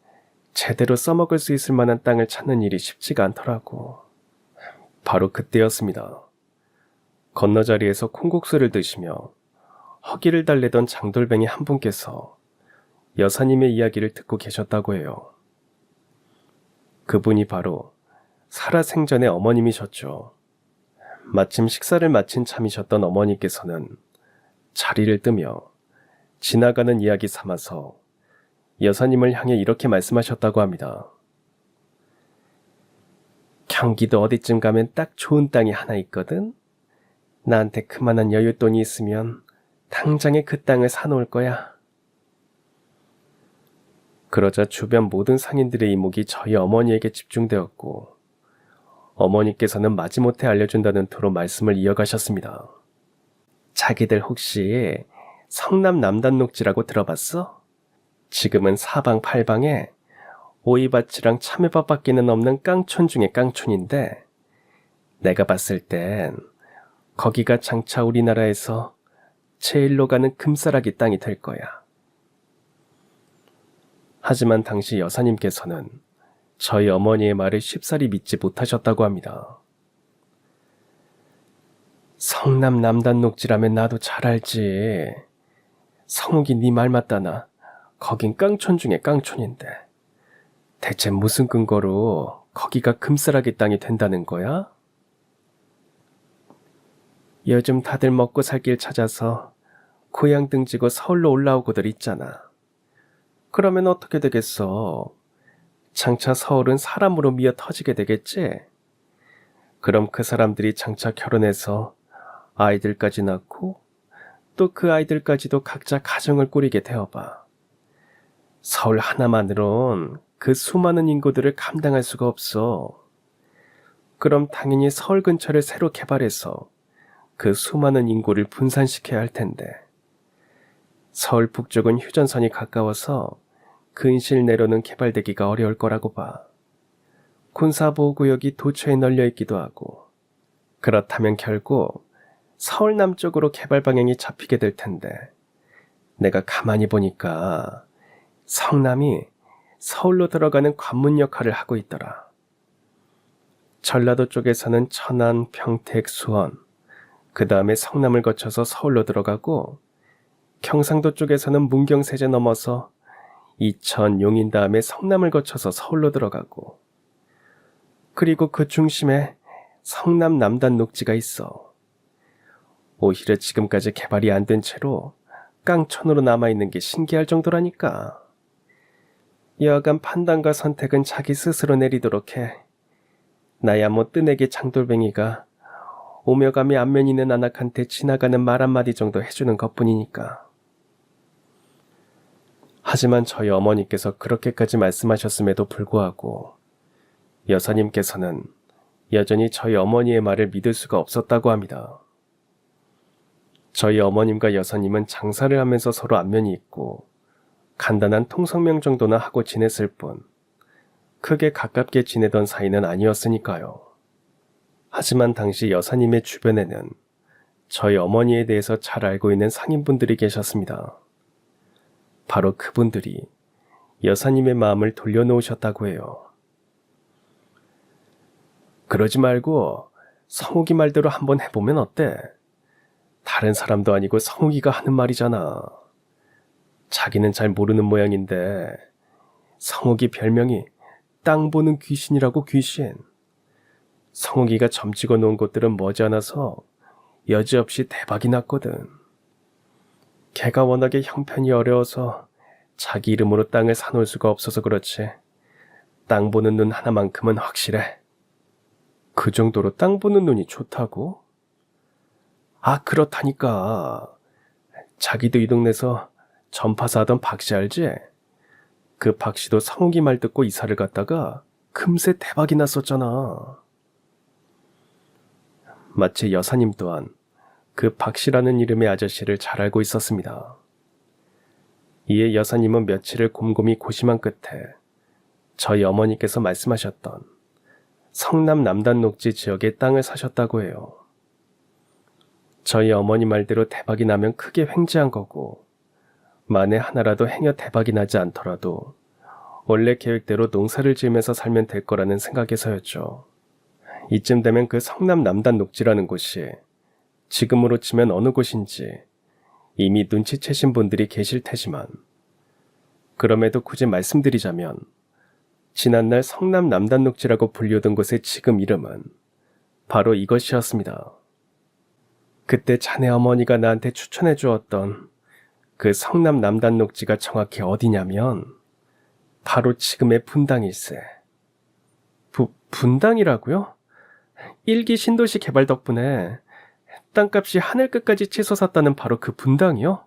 제대로 써먹을 수 있을 만한 땅을 찾는 일이 쉽지가 않더라고. 바로 그때였습니다. 건너자리에서 콩국수를 드시며 허기를 달래던 장돌뱅이 한 분께서 여사님의 이야기를 듣고 계셨다고 해요. 그분이 바로 살아생전의 어머님이셨죠. 마침 식사를 마친 참이셨던 어머니께서는 자리를 뜨며 지나가는 이야기 삼아서 여사님을 향해 이렇게 말씀하셨다고 합니다. 경기도 어디쯤 가면 딱 좋은 땅이 하나 있거든? 나한테 그만한 여윳돈이 있으면 당장에 그 땅을 사놓을 거야. 그러자 주변 모든 상인들의 이목이 저희 어머니에게 집중되었고 어머니께서는 마지못해 알려준다는 투로 말씀을 이어가셨습니다. 자기들 혹시 성남 남단녹지라고 들어봤어? 지금은 사방팔방에 오이밭이랑 참외밭밖에는 없는 깡촌 중에 깡촌인데 내가 봤을 땐 거기가 장차 우리나라에서 제일로 가는 금싸라기 땅이 될 거야. 하지만 당시 여사님께서는 저희 어머니의 말을 쉽사리 믿지 못하셨다고 합니다. 성남 남단 녹지라면 나도 잘 알지. 성욱이 네 말 맞다나. 거긴 깡촌 중에 깡촌인데. 대체 무슨 근거로 거기가 금싸라기 땅이 된다는 거야? 요즘 다들 먹고 살 길 찾아서 고향 등지고 서울로 올라오고들 있잖아. 그러면 어떻게 되겠어? 장차 서울은 사람으로 미어 터지게 되겠지? 그럼 그 사람들이 장차 결혼해서 아이들까지 낳고 또 그 아이들까지도 각자 가정을 꾸리게 되어봐. 서울 하나만으론 그 수많은 인구들을 감당할 수가 없어. 그럼 당연히 서울 근처를 새로 개발해서 그 수많은 인구를 분산시켜야 할 텐데. 서울 북쪽은 휴전선이 가까워서 근실 내로는 개발되기가 어려울 거라고 봐. 군사보호구역이 도처에 널려 있기도 하고. 그렇다면 결국 서울 남쪽으로 개발 방향이 잡히게 될 텐데 내가 가만히 보니까 성남이 서울로 들어가는 관문 역할을 하고 있더라. 전라도 쪽에서는 천안, 평택, 수원, 그 다음에 성남을 거쳐서 서울로 들어가고 경상도 쪽에서는 문경, 세제 넘어서 이천, 용인 다음에 성남을 거쳐서 서울로 들어가고 그리고 그 중심에 성남 남단 녹지가 있어. 오히려 지금까지 개발이 안 된 채로 깡촌으로 남아있는 게 신기할 정도라니까. 여하간 판단과 선택은 자기 스스로 내리도록 해. 나야 뭐 뜨내기 장돌뱅이가 오며 가며 안면 있는 아낙한테 지나가는 말 한마디 정도 해주는 것뿐이니까. 하지만 저희 어머니께서 그렇게까지 말씀하셨음에도 불구하고 여사님께서는 여전히 저희 어머니의 말을 믿을 수가 없었다고 합니다. 저희 어머님과 여사님은 장사를 하면서 서로 안면이 있고 간단한 통성명 정도나 하고 지냈을 뿐 크게 가깝게 지내던 사이는 아니었으니까요. 하지만 당시 여사님의 주변에는 저희 어머니에 대해서 잘 알고 있는 상인분들이 계셨습니다. 바로 그분들이 여사님의 마음을 돌려놓으셨다고 해요. 그러지 말고 성욱이 말대로 한번 해보면 어때? 다른 사람도 아니고 성욱이가 하는 말이잖아. 자기는 잘 모르는 모양인데 성욱이 별명이 땅 보는 귀신이라고. 귀신. 성욱이가 점찍어 놓은 곳들은 머지않아서 여지없이 대박이 났거든. 걔가 워낙에 형편이 어려워서 자기 이름으로 땅을 사놓을 수가 없어서 그렇지 땅 보는 눈 하나만큼은 확실해. 그 정도로 땅 보는 눈이 좋다고? 아, 그렇다니까. 자기도 이 동네에서 전파사 하던 박씨 알지? 그 박씨도 성욱이 말 듣고 이사를 갔다가 금세 대박이 났었잖아. 마치 여사님 또한 그 박씨라는 이름의 아저씨를 잘 알고 있었습니다. 이에 여사님은 며칠을 곰곰이 고심한 끝에 저희 어머니께서 말씀하셨던 성남 남단 녹지 지역의 땅을 사셨다고 해요. 저희 어머니 말대로 대박이 나면 크게 횡재한 거고 만에 하나라도 행여 대박이 나지 않더라도 원래 계획대로 농사를 지으면서 살면 될 거라는 생각에서였죠. 이쯤 되면 그 성남 남단 녹지라는 곳이 지금으로 치면 어느 곳인지 이미 눈치채신 분들이 계실 테지만 그럼에도 굳이 말씀드리자면 지난날 성남 남단 녹지라고 불리우던 곳의 지금 이름은 바로 이것이었습니다. 그때 자네 어머니가 나한테 추천해 주었던 그 성남 남단 녹지가 정확히 어디냐면 바로 지금의 분당일세. 분당이라고요? 1기 신도시 개발 덕분에 땅값이 하늘 끝까지 치솟았다는 바로 그 분당이요?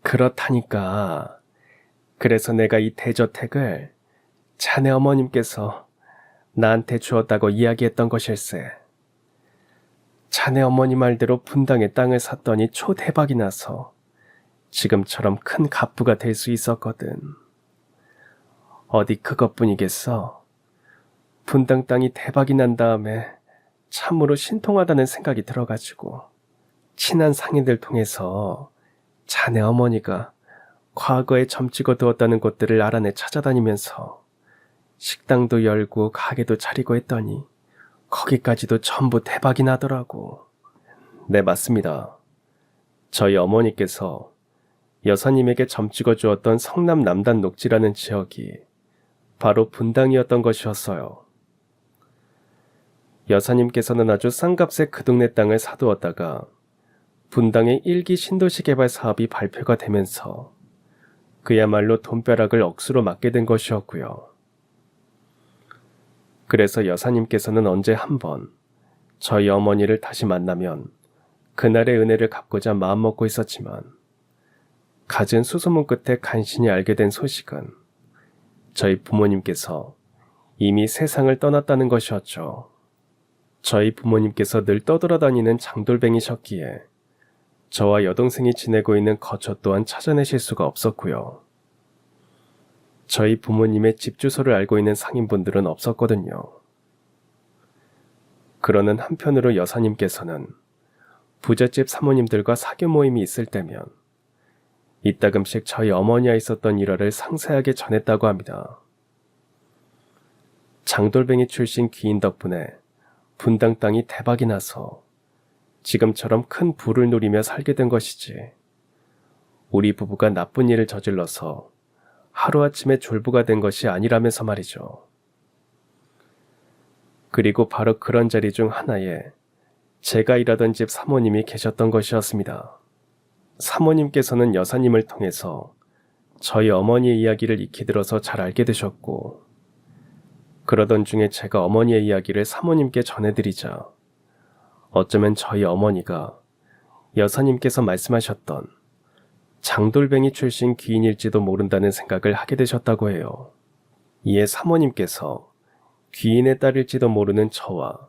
그렇다니까. 그래서 내가 이 대저택을 자네 어머님께서 나한테 주었다고 이야기했던 것일세. 자네 어머니 말대로 분당에 땅을 샀더니 초대박이 나서 지금처럼 큰 갑부가 될 수 있었거든. 어디 그것뿐이겠어. 분당 땅이 대박이 난 다음에 참으로 신통하다는 생각이 들어가지고 친한 상인들 통해서 자네 어머니가 과거에 점찍어 두었다는 곳들을 알아내 찾아다니면서 식당도 열고 가게도 차리고 했더니 거기까지도 전부 대박이 나더라고. 네, 맞습니다. 저희 어머니께서 여사님에게 점찍어 주었던 성남 남단 녹지라는 지역이 바로 분당이었던 것이었어요. 여사님께서는 아주 싼값에 그 동네 땅을 사두었다가 분당의 1기 신도시 개발 사업이 발표가 되면서 그야말로 돈벼락을 억수로 맞게 된 것이었고요. 그래서 여사님께서는 언제 한번 저희 어머니를 다시 만나면 그날의 은혜를 갚고자 마음먹고 있었지만 갖은 수소문 끝에 간신히 알게 된 소식은 저희 부모님께서 이미 세상을 떠났다는 것이었죠. 저희 부모님께서 늘 떠돌아다니는 장돌뱅이셨기에 저와 여동생이 지내고 있는 거처 또한 찾아내실 수가 없었고요. 저희 부모님의 집 주소를 알고 있는 상인분들은 없었거든요. 그러는 한편으로 여사님께서는 부잣집 사모님들과 사교 모임이 있을 때면 이따금씩 저희 어머니와 있었던 일화를 상세하게 전했다고 합니다. 장돌뱅이 출신 귀인 덕분에 분당 땅이 대박이 나서 지금처럼 큰 부를 누리며 살게 된 것이지, 우리 부부가 나쁜 일을 저질러서 하루아침에 졸부가 된 것이 아니라면서 말이죠. 그리고 바로 그런 자리 중 하나에 제가 일하던 집 사모님이 계셨던 것이었습니다. 사모님께서는 여사님을 통해서 저희 어머니의 이야기를 익히 들어서 잘 알게 되셨고, 그러던 중에 제가 어머니의 이야기를 사모님께 전해드리자 어쩌면 저희 어머니가 여사님께서 말씀하셨던 장돌뱅이 출신 귀인일지도 모른다는 생각을 하게 되셨다고 해요. 이에 사모님께서 귀인의 딸일지도 모르는 저와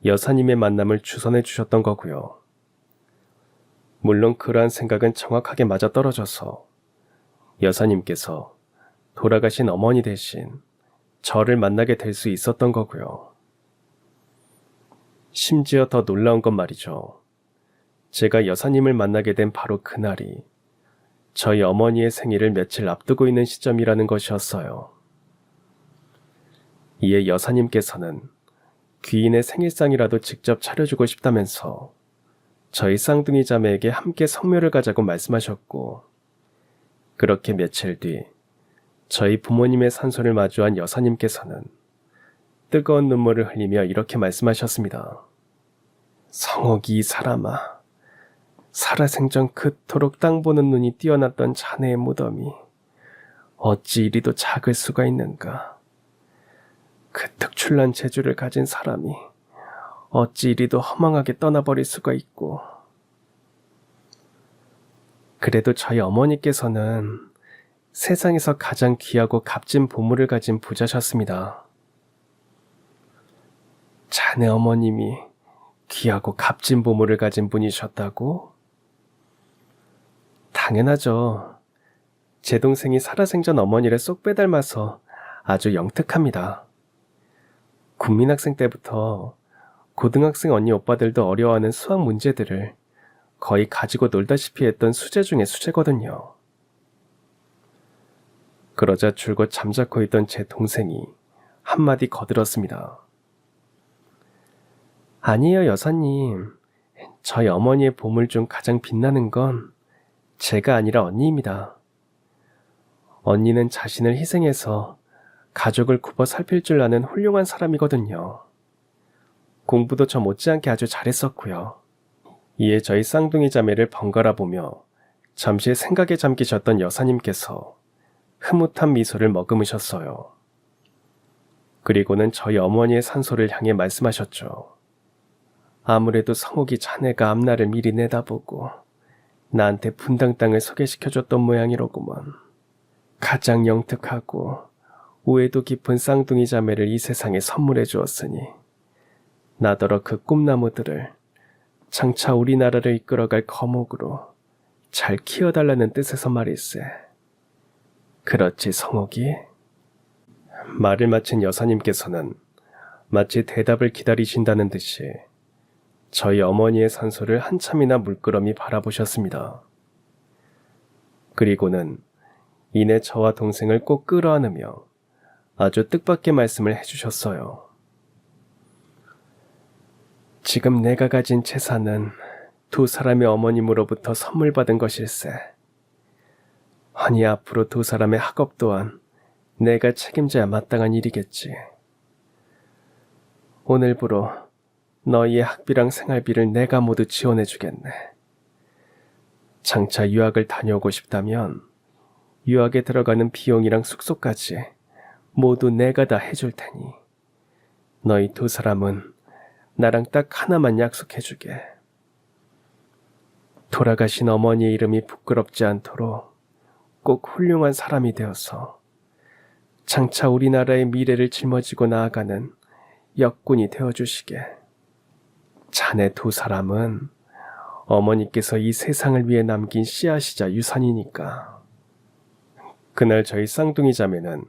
여사님의 만남을 주선해 주셨던 거고요. 물론 그러한 생각은 정확하게 맞아떨어져서 여사님께서 돌아가신 어머니 대신 저를 만나게 될 수 있었던 거고요. 심지어 더 놀라운 건 말이죠. 제가 여사님을 만나게 된 바로 그날이 저희 어머니의 생일을 며칠 앞두고 있는 시점이라는 것이었어요. 이에 여사님께서는 귀인의 생일상이라도 직접 차려주고 싶다면서 저희 쌍둥이 자매에게 함께 성묘를 가자고 말씀하셨고, 그렇게 며칠 뒤 저희 부모님의 산소를 마주한 여사님께서는 뜨거운 눈물을 흘리며 이렇게 말씀하셨습니다. 성옥이 이 사람아, 살아생전 그토록 땅 보는 눈이 뛰어났던 자네의 무덤이 어찌 이리도 작을 수가 있는가. 그 특출난 재주를 가진 사람이 어찌 이리도 허망하게 떠나버릴 수가 있고. 그래도 저희 어머니께서는 세상에서 가장 귀하고 값진 보물을 가진 부자셨습니다. 자네 어머님이 귀하고 값진 보물을 가진 분이셨다고? 당연하죠. 제 동생이 살아생전 어머니를 쏙 빼닮아서 아주 영특합니다. 국민학생 때부터 고등학생 언니 오빠들도 어려워하는 수학 문제들을 거의 가지고 놀다시피 했던 수제 중에 수제거든요. 그러자 줄곧 잠자코 있던 제 동생이 한마디 거들었습니다. 아니에요, 여사님. 저희 어머니의 보물 중 가장 빛나는 건 제가 아니라 언니입니다. 언니는 자신을 희생해서 가족을 굽어 살필 줄 아는 훌륭한 사람이거든요. 공부도 저 못지않게 아주 잘했었고요. 이에 저희 쌍둥이 자매를 번갈아 보며 잠시 생각에 잠기셨던 여사님께서 흐뭇한 미소를 머금으셨어요. 그리고는 저희 어머니의 산소를 향해 말씀하셨죠. 아무래도 성옥이 자네가 앞날을 미리 내다보고 나한테 분당 땅을 소개시켜줬던 모양이로구먼. 가장 영특하고 우애도 깊은 쌍둥이 자매를 이 세상에 선물해 주었으니 나더러 그 꿈나무들을 장차 우리나라를 이끌어갈 거목으로 잘 키워달라는 뜻에서 말일세. 그렇지, 성옥이? 말을 마친 여사님께서는 마치 대답을 기다리신다는 듯이 저희 어머니의 산소를 한참이나 물끄러미 바라보셨습니다. 그리고는 이내 저와 동생을 꼭 끌어안으며 아주 뜻밖의 말씀을 해주셨어요. 지금 내가 가진 재산은 두 사람의 어머님으로부터 선물 받은 것일세. 허니 앞으로 두 사람의 학업 또한 내가 책임져야 마땅한 일이겠지. 오늘부로 너희의 학비랑 생활비를 내가 모두 지원해주겠네. 장차 유학을 다녀오고 싶다면 유학에 들어가는 비용이랑 숙소까지 모두 내가 다 해줄 테니 너희 두 사람은 나랑 딱 하나만 약속해주게. 돌아가신 어머니의 이름이 부끄럽지 않도록 꼭 훌륭한 사람이 되어서 장차 우리나라의 미래를 짊어지고 나아가는 역군이 되어주시게. 자네 두 사람은 어머니께서 이 세상을 위해 남긴 씨앗이자 유산이니까. 그날 저희 쌍둥이 자매는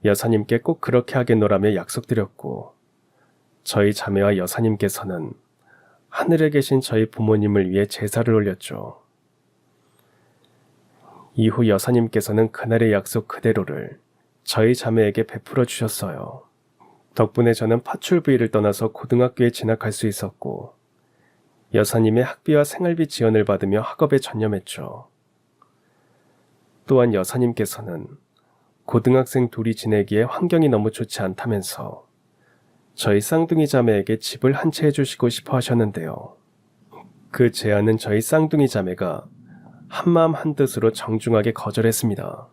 여사님께 꼭 그렇게 하겠노라며 약속드렸고, 저희 자매와 여사님께서는 하늘에 계신 저희 부모님을 위해 제사를 올렸죠. 이후 여사님께서는 그날의 약속 그대로를 저희 자매에게 베풀어 주셨어요. 덕분에 저는 파출부위를 떠나서 고등학교에 진학할 수 있었고, 여사님의 학비와 생활비 지원을 받으며 학업에 전념했죠. 또한 여사님께서는 고등학생 둘이 지내기에 환경이 너무 좋지 않다면서 저희 쌍둥이 자매에게 집을 한 채 해주시고 싶어 하셨는데요. 그 제안은 저희 쌍둥이 자매가 한마음 한뜻으로 정중하게 거절했습니다.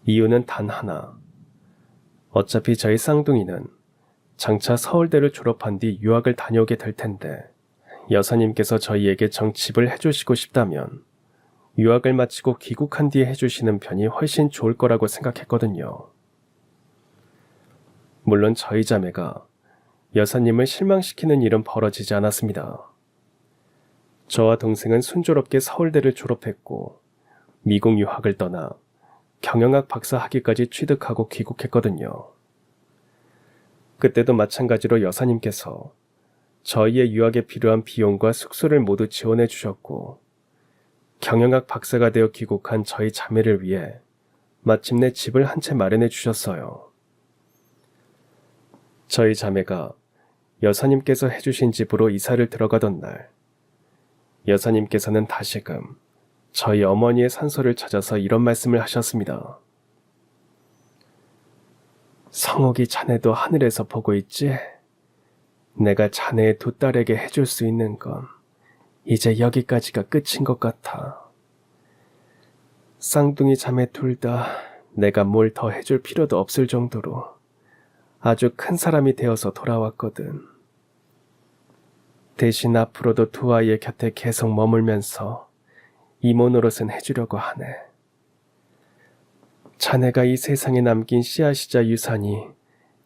이유는 단 하나. 어차피 저희 쌍둥이는 장차 서울대를 졸업한 뒤 유학을 다녀오게 될 텐데 여사님께서 저희에게 정집을 해주시고 싶다면 유학을 마치고 귀국한 뒤에 해주시는 편이 훨씬 좋을 거라고 생각했거든요. 물론 저희 자매가 여사님을 실망시키는 일은 벌어지지 않았습니다. 저와 동생은 순조롭게 서울대를 졸업했고 미국 유학을 떠나 경영학 박사 학위까지 취득하고 귀국했거든요. 그때도 마찬가지로 여사님께서 저희의 유학에 필요한 비용과 숙소를 모두 지원해 주셨고 경영학 박사가 되어 귀국한 저희 자매를 위해 마침내 집을 한 채 마련해 주셨어요. 저희 자매가 여사님께서 해주신 집으로 이사를 들어가던 날, 여사님께서는 다시금 저희 어머니의 산소를 찾아서 이런 말씀을 하셨습니다. 성옥이 자네도 하늘에서 보고 있지? 내가 자네의 두 딸에게 해줄 수 있는 건 이제 여기까지가 끝인 것 같아. 쌍둥이 자매 둘 다 내가 뭘 더 해줄 필요도 없을 정도로 아주 큰 사람이 되어서 돌아왔거든. 대신 앞으로도 두 아이의 곁에 계속 머물면서 이모 노릇은 해주려고 하네. 자네가 이 세상에 남긴 씨앗이자 유산이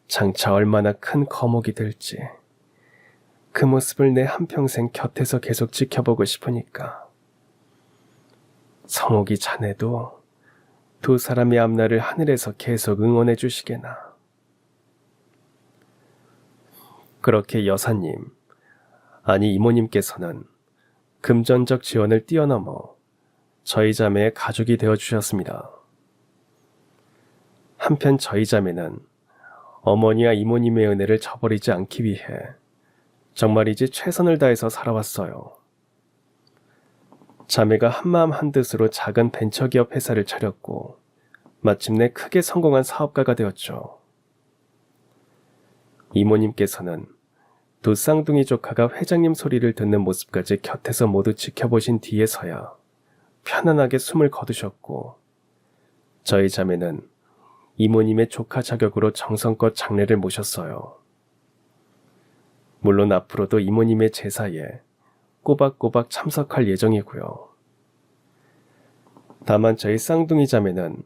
장차 얼마나 큰 거목이 될지 그 모습을 내 한평생 곁에서 계속 지켜보고 싶으니까. 성옥이 자네도 두 사람의 앞날을 하늘에서 계속 응원해 주시게나. 그렇게 여사님, 아니 이모님께서는 금전적 지원을 뛰어넘어 저희 자매의 가족이 되어주셨습니다. 한편 저희 자매는 어머니와 이모님의 은혜를 저버리지 않기 위해 정말이지 최선을 다해서 살아왔어요. 자매가 한마음 한뜻으로 작은 벤처기업 회사를 차렸고 마침내 크게 성공한 사업가가 되었죠. 이모님께서는 두 쌍둥이 조카가 회장님 소리를 듣는 모습까지 곁에서 모두 지켜보신 뒤에서야 편안하게 숨을 거두셨고, 저희 자매는 이모님의 조카 자격으로 정성껏 장례를 모셨어요. 물론 앞으로도 이모님의 제사에 꼬박꼬박 참석할 예정이고요. 다만 저희 쌍둥이 자매는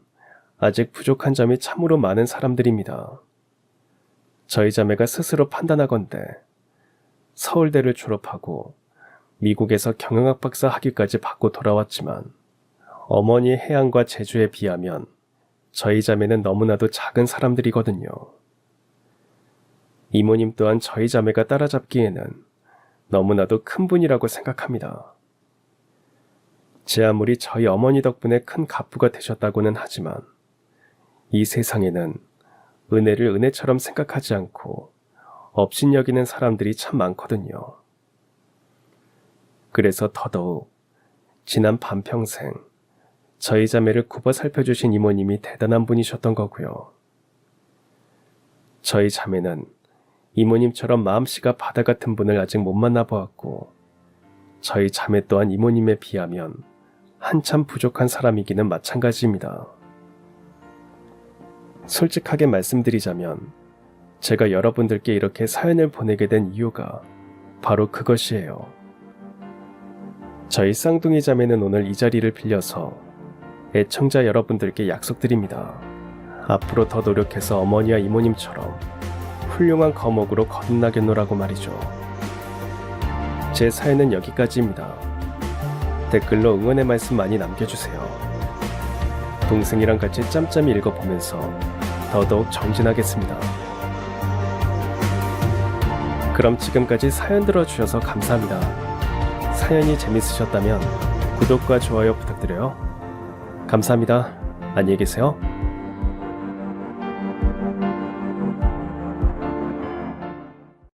아직 부족한 점이 참으로 많은 사람들입니다. 저희 자매가 스스로 판단하건대 서울대를 졸업하고 미국에서 경영학 박사 학위까지 받고 돌아왔지만 어머니의 해안과 제주에 비하면 저희 자매는 너무나도 작은 사람들이거든요. 이모님 또한 저희 자매가 따라잡기에는 너무나도 큰 분이라고 생각합니다. 제 아무리 저희 어머니 덕분에 큰 갑부가 되셨다고는 하지만 이 세상에는 은혜를 은혜처럼 생각하지 않고 업신여기는 사람들이 참 많거든요. 그래서 더더욱 지난 반평생 저희 자매를 굽어 살펴주신 이모님이 대단한 분이셨던 거고요. 저희 자매는 이모님처럼 마음씨가 바다 같은 분을 아직 못 만나보았고 저희 자매 또한 이모님에 비하면 한참 부족한 사람이기는 마찬가지입니다. 솔직하게 말씀드리자면 제가 여러분들께 이렇게 사연을 보내게 된 이유가 바로 그것이에요. 저희 쌍둥이 자매는 오늘 이 자리를 빌려서 애청자 여러분들께 약속드립니다. 앞으로 더 노력해서 어머니와 이모님처럼 훌륭한 거목으로 거듭나겠노라고 말이죠. 제 사연은 여기까지입니다. 댓글로 응원의 말씀 많이 남겨주세요. 동생이랑 같이 짬짬이 읽어보면서 더더욱 정진하겠습니다. 그럼 지금까지 사연 들어주셔서 감사합니다. 사연이 재밌으셨다면 구독과 좋아요 부탁드려요. 감사합니다. 안녕히 계세요.